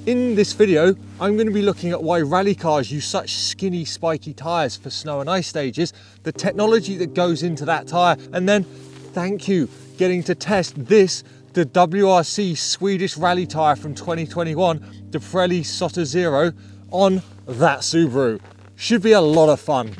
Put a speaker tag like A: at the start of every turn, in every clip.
A: In this video, I'm going to be looking at why rally cars use such skinny, spiky tyres for snow and ice stages, the technology that goes into that tyre, and then, thank you, getting to test this, the WRC Swedish rally tyre from 2021, the Pirelli SottoZero, on that Subaru. Should be a lot of fun.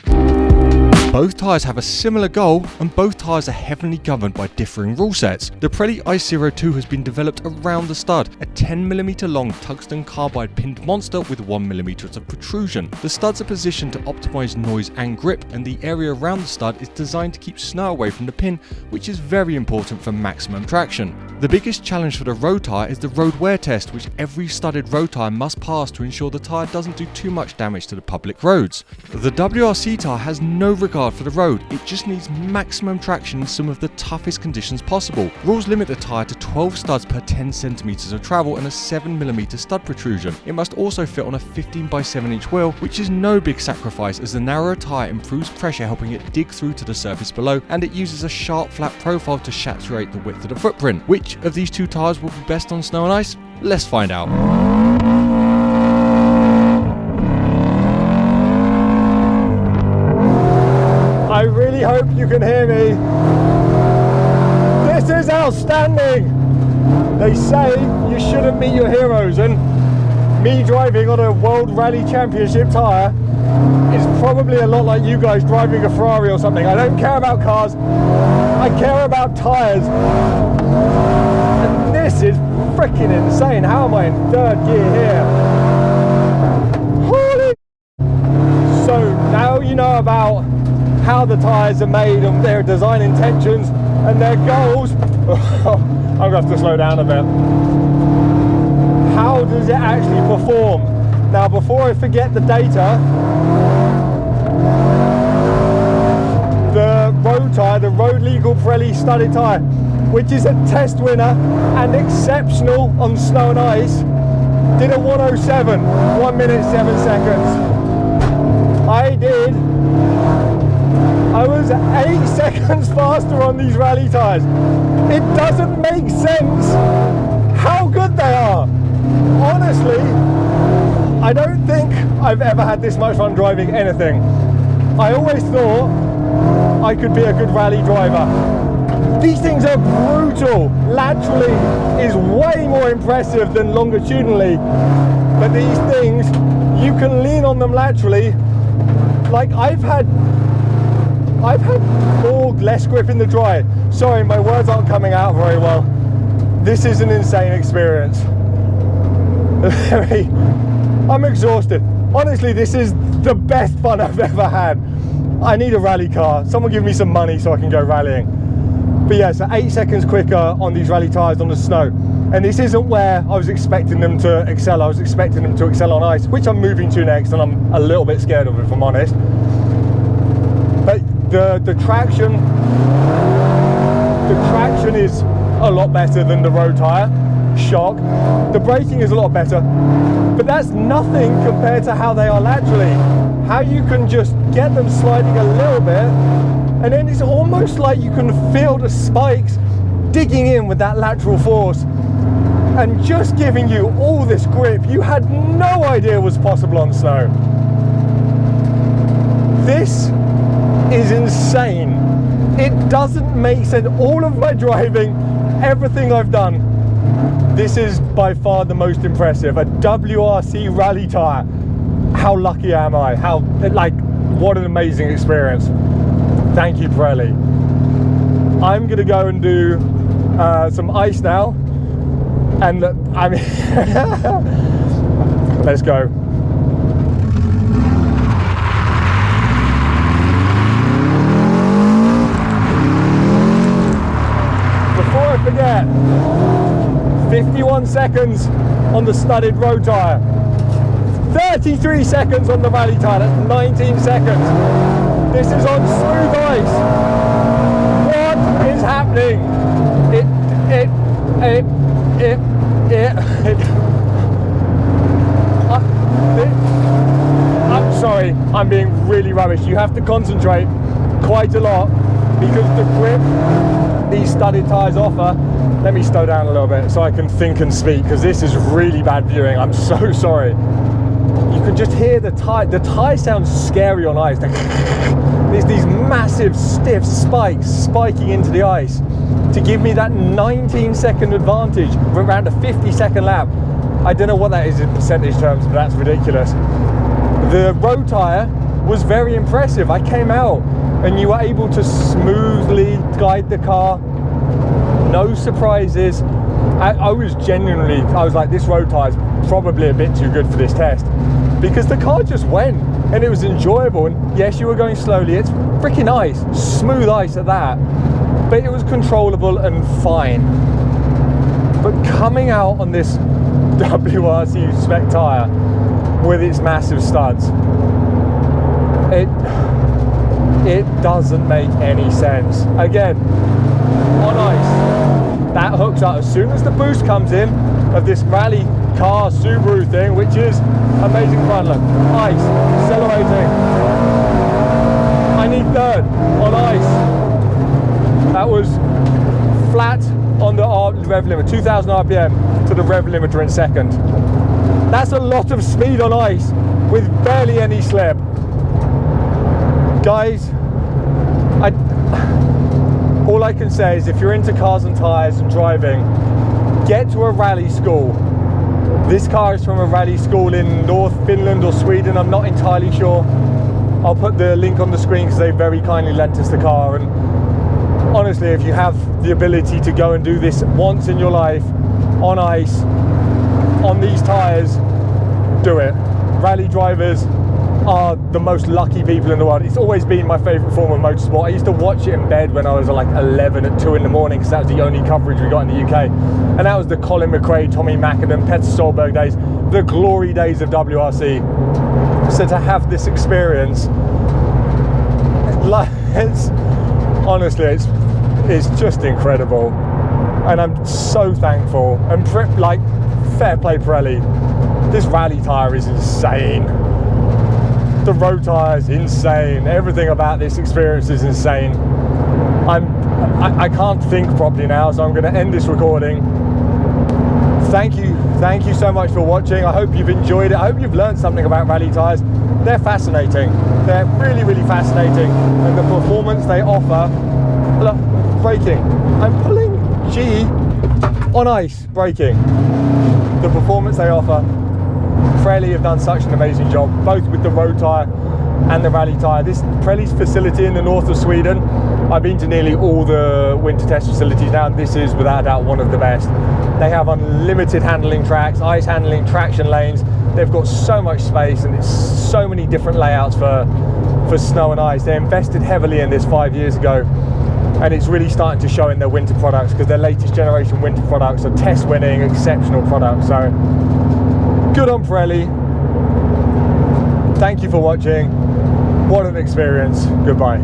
A: Both tyres have a similar goal, and both tyres are heavily governed by differing rule sets. The Pirelli IceZero 2 has been developed around the stud, a 10mm long tungsten carbide pinned monster with 1mm of protrusion. The studs are positioned to optimise noise and grip, and the area around the stud is designed to keep snow away from the pin, which is very important for maximum traction. The biggest challenge for the road tyre is the road wear test, which every studded road tyre must pass to ensure the tyre doesn't do too much damage to the public roads. The WRC tyre has no regard for the road, it just needs maximum traction in some of the toughest conditions possible. Rules limit the tyre to 12 studs per 10cm of travel and a 7mm stud protrusion. It must also fit on a 15x7-inch wheel, which is no big sacrifice as the narrower tyre improves pressure, helping it dig through to the surface below, and it uses a sharp flat profile to saturate the width of the footprint. Which of these two tyres will be best on snow and ice? Let's find out. I really hope you can hear me. This is outstanding. They say you shouldn't meet your heroes, and me driving on a World Rally Championship tyre is probably a lot like you guys driving a Ferrari or something. I don't care about cars, I care about tyres. And this is freaking insane. How am I in third gear here? Holy! So now you know about how the tyres are made and their design intentions and their goals. I'm going to have to slow down a bit. How does it actually perform? Now, before I forget the data, the road tyre, the road legal Pirelli studded tyre, which is a test winner and exceptional on snow and ice, did a 107, 1 minute 7 seconds. I was 8 seconds faster on these rally tyres. It doesn't make sense how good they are. Honestly, I don't think I've ever had this much fun driving anything. I always thought I could be a good rally driver. These things are brutal. Laterally is way more impressive than longitudinally. But these things, you can lean on them laterally. Like I've had more less grip in the dry. Sorry, my words aren't coming out very well. This is an insane experience. I'm exhausted. Honestly, this is the best fun I've ever had. I need a rally car. Someone give me some money so I can go rallying. But yeah, so 8 seconds quicker on these rally tyres on the snow. And this isn't where I was expecting them to excel. I was expecting them to excel on ice, which I'm moving to next, and I'm a little bit scared of it, if I'm honest. But the traction is a lot better than the road tyre. Shock. The braking is a lot better, but that's nothing compared to how they are laterally. How you can just get them sliding a little bit, and then it's almost like you can feel the spikes digging in with that lateral force and just giving you all this grip you had no idea was possible on snow. This is insane. It doesn't make sense. All of my driving, everything I've done, this is by far the most impressive. A WRC rally tyre. How lucky am I? What an amazing experience. Thank you, Pirelli. I'm gonna go and do some ice now, and I mean, let's go. Before I forget, 51 seconds on the studded road tyre, 33 seconds on the rally tyre, that's 19 seconds. This is on smooth ice. What is happening? I'm sorry, I'm being really rubbish. You have to concentrate quite a lot because the grip these studded tyres offer let me slow down a little bit so I can think and speak, because this is really bad viewing. I'm so sorry. You can just hear the tire sounds scary on ice. There's these massive stiff spikes spiking into the ice to give me that 19-second advantage around a 50-second lap. I don't know what that is in percentage terms, but that's ridiculous. The road tire was very impressive. I came out and you were able to smoothly guide the car, no surprises. I was like, this road tire is probably a bit too good for this test, because the car just went and it was enjoyable. And yes, you were going slowly, it's freaking ice, smooth ice at that, but it was controllable and fine. But coming out on this WRC spec tire with its massive studs, it doesn't make any sense. Again, on ice, that hooks up as soon as the boost comes in of this rally car Subaru thing, which is amazing fun. Look, ice, accelerating. I need third on ice. That was flat on the rev limiter, 2000 RPM to the rev limiter in second. That's a lot of speed on ice with barely any slip. Guys, all I can say is, if you're into cars and tyres and driving, get to a rally school. This car is from a rally school in North Finland or Sweden, I'm not entirely sure. I'll put the link on the screen because they very kindly lent us the car. And honestly, if you have the ability to go and do this once in your life on ice, on these tyres, do it. Rally drivers are the most lucky people in the world. It's always been my favourite form of motorsport. I used to watch it in bed when I was like 11 at 2 in the morning, because that was the only coverage we got in the UK. And that was the Colin McRae, Tommy Mackinnon, Petter Solberg days, the glory days of WRC. So to have this experience, honestly, it's just incredible. And I'm so thankful. And like, fair play Pirelli. This rally tyre is insane. The road tyre is insane. Everything about this experience is insane. I can't think properly now, so I'm going to end this recording. Thank you so much for watching. I hope you've enjoyed it. I hope you've learned something about rally tyres. They're fascinating. They're really, really fascinating. And the performance they offer. Look, braking. I'm pulling G on ice, braking. The performance they offer. Pirelli have done such an amazing job, both with the road tyre and the rally tyre. This Pirelli's facility in the north of Sweden, I've been to nearly all the winter test facilities now, and this is without a doubt one of the best. They have unlimited handling tracks, ice handling, traction lanes. They've got so much space, and it's so many different layouts for snow and ice. They invested heavily in this 5 years ago, and it's really starting to show in their winter products, because their latest generation winter products are test winning, exceptional products. So good on Pirelli. Thank you for watching. What an experience. Goodbye.